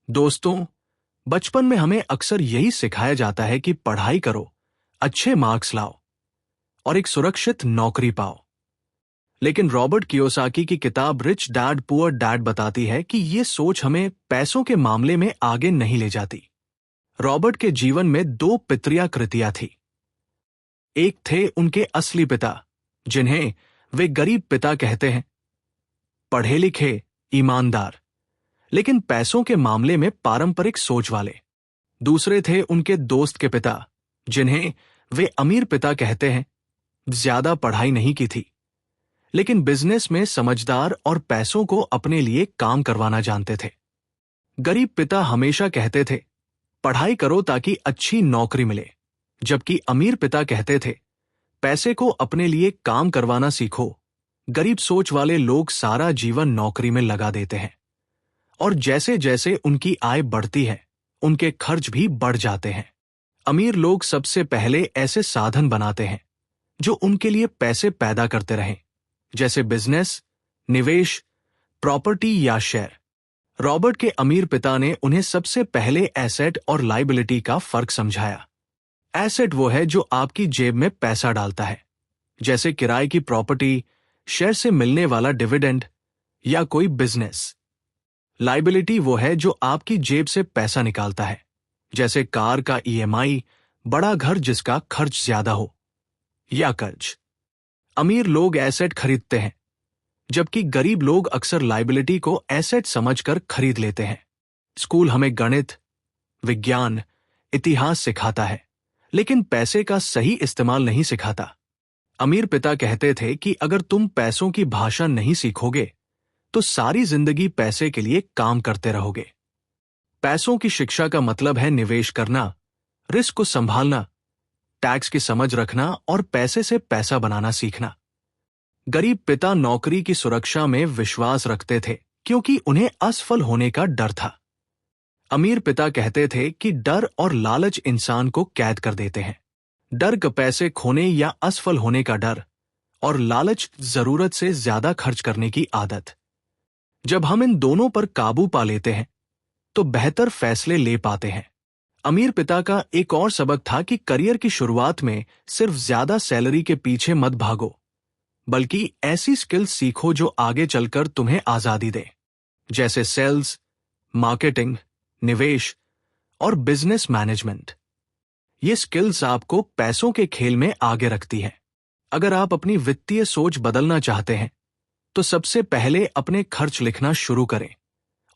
दोस्तों, बचपन में हमें अक्सर यही सिखाया जाता है कि पढ़ाई करो, अच्छे मार्क्स लाओ और एक सुरक्षित नौकरी पाओ। लेकिन रॉबर्ट कियोसाकी की किताब रिच डैड पुअर डैड बताती है कि ये सोच हमें पैसों के मामले में आगे नहीं ले जाती। रॉबर्ट के जीवन में दो पितृया कृतियां थी। एक थे उनके असली पिता, जिन्हें वे गरीब पिता कहते हैं, पढ़े लिखे, ईमानदार, लेकिन पैसों के मामले में पारंपरिक सोच वाले। दूसरे थे उनके दोस्त के पिता, जिन्हें वे अमीर पिता कहते हैं, ज्यादा पढ़ाई नहीं की थी, लेकिन बिजनेस में समझदार और पैसों को अपने लिए काम करवाना जानते थे। गरीब पिता हमेशा कहते थे, पढ़ाई करो ताकि अच्छी नौकरी मिले, जबकि अमीर पिता कहते थे, पैसे को अपने लिए काम करवाना सीखो। गरीब सोच वाले लोग सारा जीवन नौकरी में लगा देते हैं और जैसे जैसे उनकी आय बढ़ती है, उनके खर्च भी बढ़ जाते हैं। अमीर लोग सबसे पहले ऐसे साधन बनाते हैं जो उनके लिए पैसे पैदा करते रहें, जैसे बिजनेस, निवेश, प्रॉपर्टी या शेयर। रॉबर्ट के अमीर पिता ने उन्हें सबसे पहले एसेट और लायबिलिटी का फर्क समझाया। एसेट वो है जो आपकी जेब में पैसा डालता है, जैसे किराए की प्रॉपर्टी, शेयर से मिलने वाला डिविडेंड या कोई बिजनेस। लायबिलिटी वो है जो आपकी जेब से पैसा निकालता है, जैसे कार का ईएमआई, बड़ा घर जिसका खर्च ज्यादा हो, या कर्ज। अमीर लोग एसेट खरीदते हैं, जबकि गरीब लोग अक्सर लायबिलिटी को एसेट समझकर खरीद लेते हैं। स्कूल हमें गणित, विज्ञान, इतिहास सिखाता है, लेकिन पैसे का सही इस्तेमाल नहीं सिखाता। अमीर पिता कहते थे कि अगर तुम पैसों की भाषा नहीं सीखोगे तो सारी जिंदगी पैसे के लिए काम करते रहोगे। पैसों की शिक्षा का मतलब है निवेश करना, रिस्क को संभालना, टैक्स की समझ रखना और पैसे से पैसा बनाना सीखना। गरीब पिता नौकरी की सुरक्षा में विश्वास रखते थे क्योंकि उन्हें असफल होने का डर था। अमीर पिता कहते थे कि डर और लालच इंसान को कैद कर देते हैं। डर का पैसे खोने या असफल होने का डर, और लालच जरूरत से ज्यादा खर्च करने की आदत। जब हम इन दोनों पर काबू पा लेते हैं तो बेहतर फैसले ले पाते हैं। अमीर पिता का एक और सबक था कि करियर की शुरुआत में सिर्फ ज्यादा सैलरी के पीछे मत भागो, बल्कि ऐसी स्किल्स सीखो जो आगे चलकर तुम्हें आजादी दे, जैसे सेल्स, मार्केटिंग, निवेश और बिजनेस मैनेजमेंट। ये स्किल्स आपको पैसों के खेल में आगे रखती हैं। अगर आप अपनी वित्तीय सोच बदलना चाहते हैं तो सबसे पहले अपने खर्च लिखना शुरू करें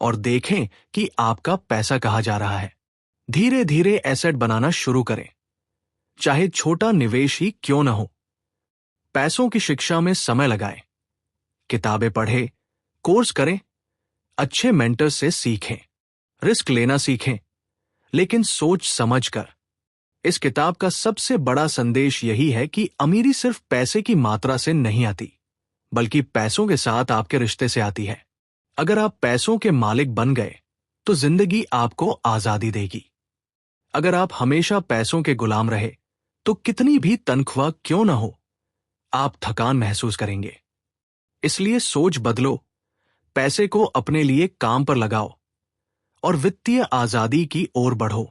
और देखें कि आपका पैसा कहाँ जा रहा है। धीरे धीरे एसेट बनाना शुरू करें, चाहे छोटा निवेश ही क्यों न हो। पैसों की शिक्षा में समय लगाएं, किताबें पढ़ें, कोर्स करें, अच्छे मेंटर से सीखें, रिस्क लेना सीखें, लेकिन सोच समझकर। इस किताब का सबसे बड़ा संदेश यही है कि अमीरी सिर्फ पैसे की मात्रा से नहीं आती, बल्कि पैसों के साथ आपके रिश्ते से आती है। अगर आप पैसों के मालिक बन गए तो जिंदगी आपको आजादी देगी। अगर आप हमेशा पैसों के गुलाम रहे तो कितनी भी तनख्वाह क्यों न हो, आप थकान महसूस करेंगे। इसलिए सोच बदलो, पैसे को अपने लिए काम पर लगाओ और वित्तीय आजादी की ओर बढ़ो।